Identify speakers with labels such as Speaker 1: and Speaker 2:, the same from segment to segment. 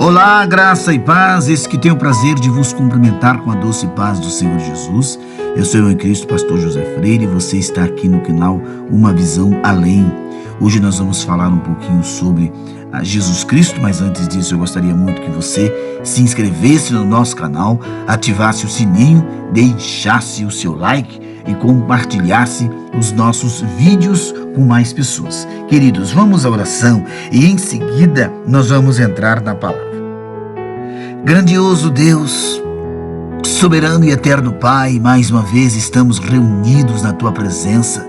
Speaker 1: Olá, graça e paz, esse que tem o prazer de vos cumprimentar com a doce paz do Senhor Jesus. Eu sou o em Cristo, pastor José Freire, e você está aqui no canal Uma Visão Além. Hoje nós vamos falar um pouquinho sobre Jesus Cristo, mas antes disso eu gostaria muito que você se inscrevesse no nosso canal, ativasse o sininho, deixasse o seu like e compartilhasse os nossos vídeos com mais pessoas. Queridos, vamos à oração e em seguida nós vamos entrar na palavra. Grandioso Deus, soberano e eterno Pai, mais uma vez estamos reunidos na Tua presença,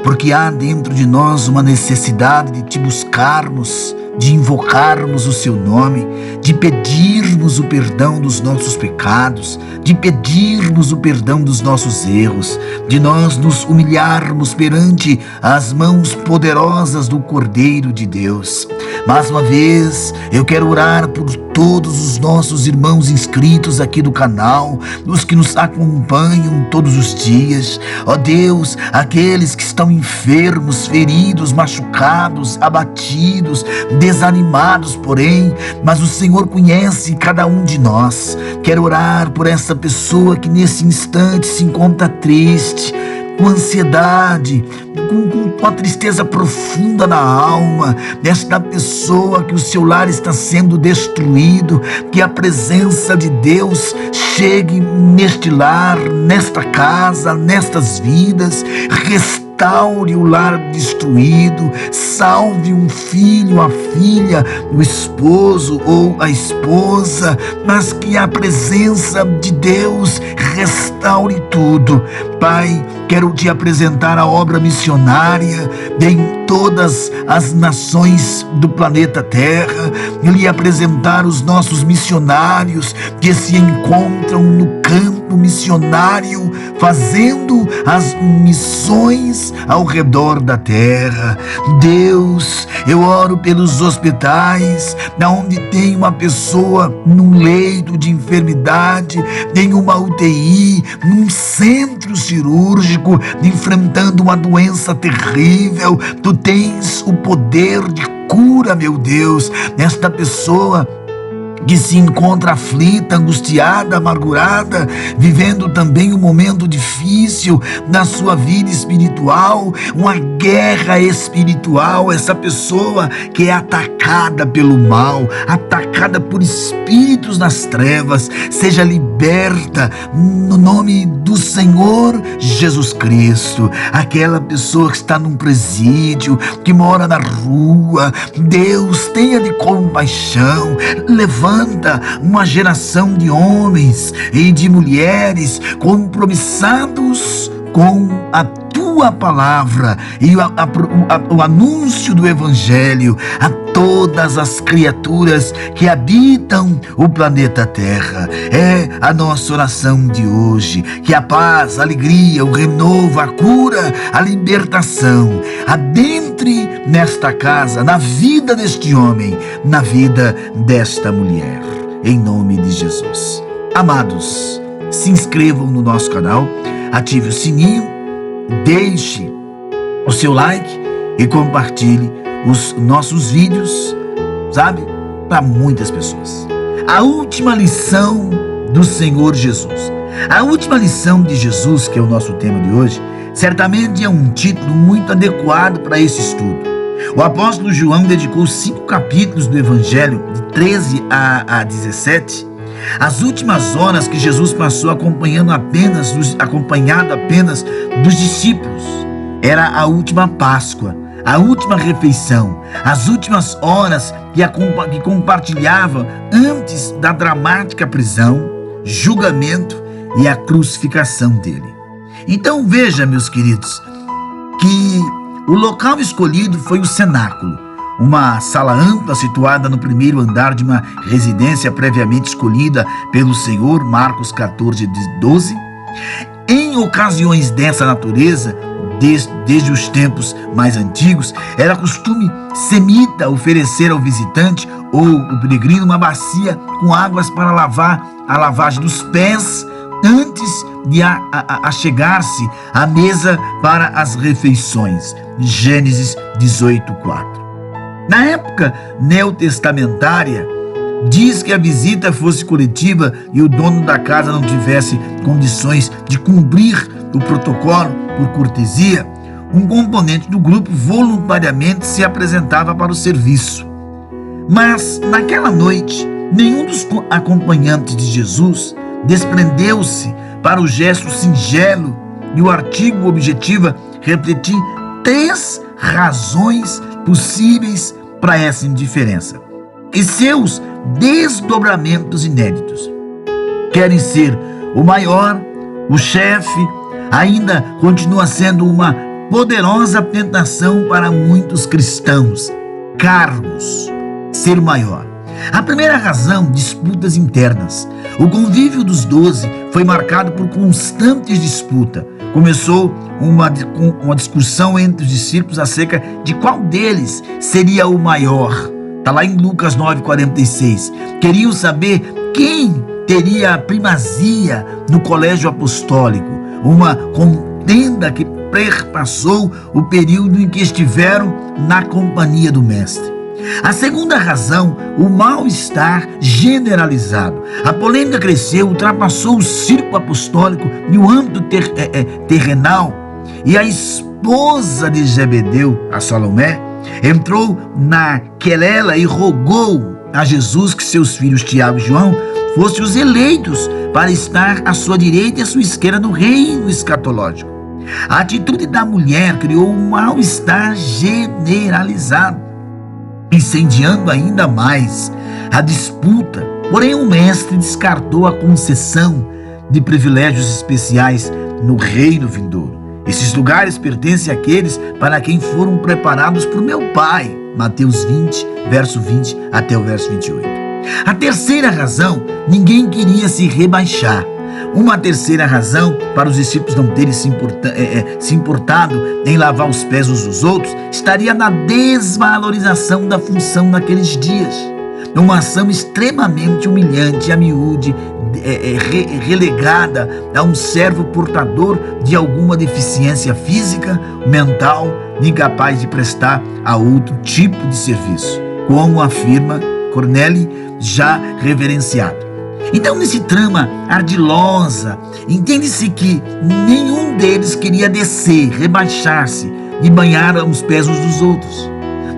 Speaker 1: porque há dentro de nós uma necessidade de Te buscarmos, de invocarmos o Seu nome, de pedirmos o perdão dos nossos pecados, de pedirmos o perdão dos nossos erros, de nós nos humilharmos perante as mãos poderosas do Cordeiro de Deus. Mais uma vez, eu quero orar por todos os nossos irmãos inscritos aqui do canal, os que nos acompanham todos os dias. Ó Deus, aqueles que estão enfermos, feridos, machucados, abatidos, desanimados, porém, mas o Senhor conhece cada um de nós. Quero orar por essa pessoa que nesse instante se encontra triste, com ansiedade, com a tristeza profunda na alma, desta pessoa que o seu lar está sendo destruído, que a presença de Deus chegue neste lar, nesta casa, nestas vidas, restaure o lar destruído, salve um filho, a filha, o esposo ou a esposa, mas que a presença de Deus restaure tudo. Pai, quero te apresentar a obra missionária em todas as nações do planeta Terra, e lhe apresentar os nossos missionários que se encontram no campo missionário, fazendo as missões ao redor da terra. Deus, eu oro pelos hospitais, onde tem uma pessoa num leito de enfermidade, em uma UTI, num centro cirúrgico, enfrentando uma doença terrível. Tu tens o poder de cura, meu Deus. Esta pessoa que se encontra aflita, angustiada, amargurada, vivendo também um momento difícil na sua vida espiritual, uma guerra espiritual, essa pessoa que é atacada pelo mal, atacada por espíritos nas trevas, seja liberta no nome do Senhor Jesus Cristo. Aquela pessoa que está num presídio, que mora na rua, Deus, tenha de compaixão, levanta uma geração de homens e de mulheres compromissados com a tua palavra e o anúncio do Evangelho a todas as criaturas que habitam o planeta Terra. É a nossa oração de hoje, que a paz, a alegria, o renovo, a cura, a libertação adentre nesta casa, na vida deste homem, na vida desta mulher, em nome de Jesus. Amados, se inscrevam no nosso canal, ative o sininho, deixe o seu like e compartilhe os nossos vídeos, sabe, para muitas pessoas. A última lição do Senhor Jesus, a última lição de Jesus, que é o nosso tema de hoje, certamente é um título muito adequado para esse estudo. O apóstolo João dedicou 5 capítulos do Evangelho, de 13 a 17, as últimas horas que Jesus passou acompanhado apenas dos discípulos. Era a última Páscoa, a última refeição, as últimas horas que compartilhava antes da dramática prisão, julgamento e a crucificação dele. Então veja, meus queridos, que o local escolhido foi o cenáculo, uma sala ampla situada no primeiro andar de uma residência previamente escolhida pelo Senhor, Marcos 14:12. Em ocasiões dessa natureza, desde os tempos mais antigos, era costume semita oferecer ao visitante ou o peregrino uma bacia com águas para lavar a lavagem dos pés antes de achegar-se à mesa para as refeições. Gênesis 18:4. Na época neotestamentária, Diz que a visita fosse coletiva e o dono da casa não tivesse condições de cumprir o protocolo por cortesia. Um componente do grupo voluntariamente se apresentava para o serviço. Mas, naquela noite, nenhum dos acompanhantes de Jesus desprendeu-se para o gesto singelo, e o artigo objetiva refletir 3 razões possíveis para essa indiferença e seus desdobramentos inéditos. Querem ser o maior, o chefe, ainda continua sendo uma poderosa tentação para muitos cristãos. Cargos, ser o maior. A primeira razão, disputas internas. O convívio dos 12 foi marcado por constantes disputas. Começou uma discussão entre os discípulos acerca de qual deles seria o maior. Está lá em Lucas 9,46. Queriam saber quem teria a primazia no colégio apostólico. Uma contenda que perpassou o período em que estiveram na companhia do Mestre. A segunda razão, o mal-estar generalizado. A polêmica cresceu, ultrapassou o círculo apostólico e o âmbito terrenal. E a esposa de Zebedeu, a Salomé, entrou na querela e rogou a Jesus que seus filhos Tiago e João fossem os eleitos para estar à sua direita e à sua esquerda no reino escatológico. A atitude da mulher criou um mal-estar generalizado, incendiando ainda mais a disputa. Porém, o mestre descartou a concessão de privilégios especiais no reino vindouro. Esses lugares pertencem àqueles para quem foram preparados por meu Pai. Mateus 20, verso 20 até o verso 28. A terceira razão, ninguém queria se rebaixar. Uma terceira razão para os discípulos não terem se importado em lavar os pés uns dos outros estaria na desvalorização da função naqueles dias. Uma ação extremamente humilhante, a miúde, relegada a um servo portador de alguma deficiência física, mental, incapaz de prestar a outro tipo de serviço, como afirma Cornélio, já reverenciado. Então, nesse trama ardilosa, entende-se que nenhum deles queria descer, rebaixar-se e banhar os pés uns dos outros.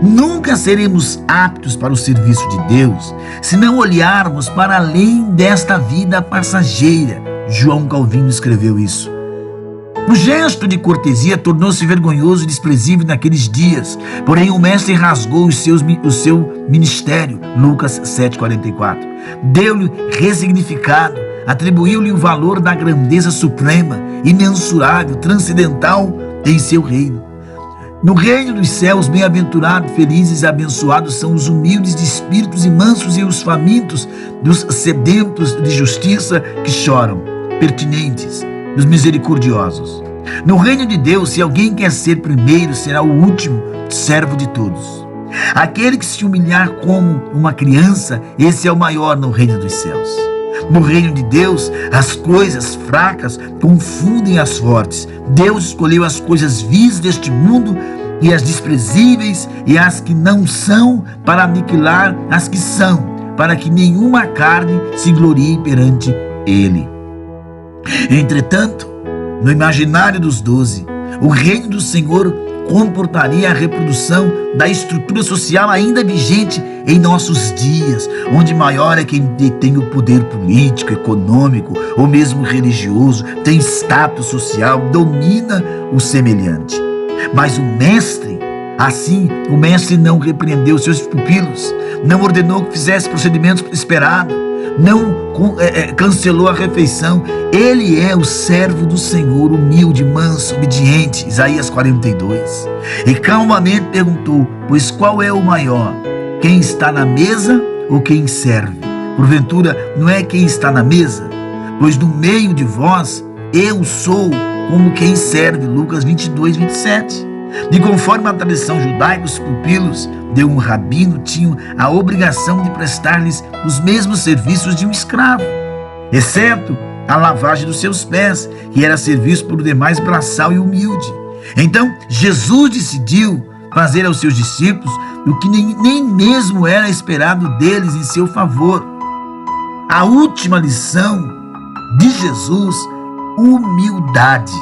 Speaker 1: Nunca seremos aptos para o serviço de Deus se não olharmos para além desta vida passageira. João Calvino escreveu isso. O gesto de cortesia tornou-se vergonhoso e desprezível naqueles dias, porém o mestre rasgou o seu ministério, Lucas 7,44. Deu-lhe ressignificado, atribuiu-lhe o valor da grandeza suprema, imensurável, transcendental em seu reino. No reino dos céus, bem-aventurados, felizes e abençoados são os humildes de espíritos e mansos e os famintos dos sedentos de justiça que choram, pertinentes, dos misericordiosos. No reino de Deus, se alguém quer ser primeiro, será o último, servo de todos. Aquele que se humilhar como uma criança, esse é o maior no reino dos céus. No reino de Deus, as coisas fracas confundem as fortes. Deus escolheu as coisas vis deste mundo e as desprezíveis e as que não são para aniquilar as que são, para que nenhuma carne se glorie perante ele. Entretanto, no imaginário dos 12, o reino do Senhor comportaria a reprodução da estrutura social ainda vigente em nossos dias, onde maior é quem detém o poder político, econômico ou mesmo religioso, tem status social, domina o semelhante. Mas o mestre não repreendeu seus pupilos, não ordenou que fizesse procedimentos esperados, não cancelou a refeição. Ele é o servo do Senhor, humilde, manso, obediente, Isaías 42. E calmamente perguntou: pois qual é o maior? Quem está na mesa ou quem serve? Porventura não é quem está na mesa? Pois no meio de vós eu sou como quem serve. Lucas 22, 27. De conforme a tradição judaica, os pupilos de um rabino tinham a obrigação de prestar-lhes os mesmos serviços de um escravo, exceto a lavagem dos seus pés, que era serviço por demais braçal e humilde. Então Jesus decidiu fazer aos seus discípulos o que nem mesmo era esperado deles em seu favor. A última lição de Jesus: humildade.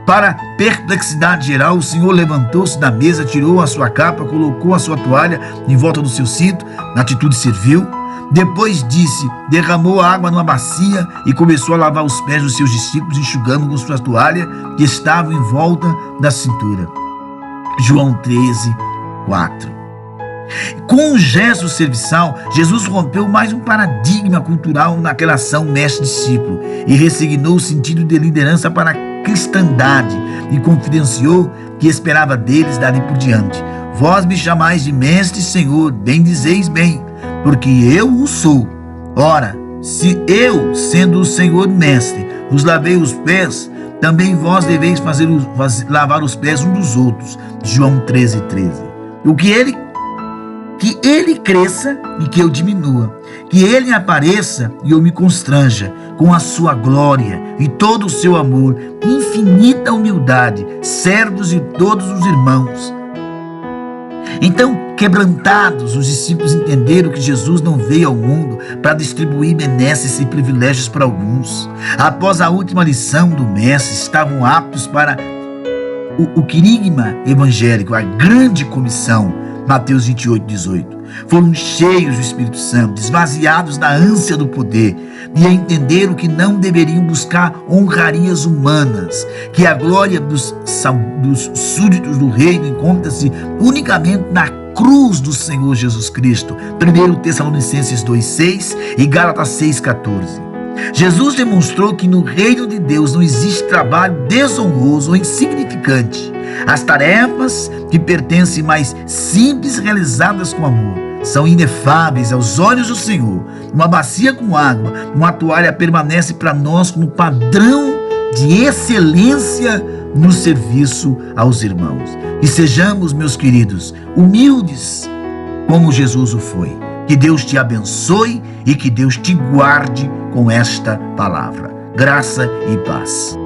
Speaker 1: Para perplexidade geral, o Senhor levantou-se da mesa, tirou a sua capa, colocou a sua toalha em volta do seu cinto, na atitude servil. Depois disse, derramou a água numa bacia e começou a lavar os pés dos seus discípulos, enxugando com sua toalha que estava em volta da cintura. João 13, 4. Com um gesto serviçal, Jesus rompeu mais um paradigma cultural naquela ação mestre-discípulo e ressignou o sentido de liderança para a cristandade e confidenciou que esperava deles dali por diante. Vós me chamais de mestre e Senhor, bem dizeis bem, porque eu o sou. Ora, se eu, sendo o Senhor mestre, vos lavei os pés, também vós deveis lavar os pés uns dos outros. João 13, 13. Que ele cresça e que eu diminua, que ele apareça e eu me constranja com a sua glória e todo o seu amor, infinita humildade, servos de todos os irmãos. Então, quebrantados, os discípulos entenderam que Jesus não veio ao mundo para distribuir benesses e privilégios para alguns. Após a última lição do mestre, estavam aptos para o querigma evangélico, a grande comissão. Mateus 28, 18. Foram cheios do Espírito Santo, esvaziados da ânsia do poder e entenderam que não deveriam buscar honrarias humanas, que a glória dos súditos do reino encontra-se unicamente na cruz do Senhor Jesus Cristo. 1 Tessalonicenses 2,6 e Gálatas 6,14. Jesus demonstrou que no reino de Deus não existe trabalho desonroso ou insignificante. As tarefas que pertencem mais simples, realizadas com amor, são inefáveis aos olhos do Senhor. Uma bacia com água, uma toalha permanece para nós como padrão de excelência no serviço aos irmãos. E sejamos, meus queridos, humildes como Jesus o foi. Que Deus te abençoe e que Deus te guarde com esta palavra. Graça e paz.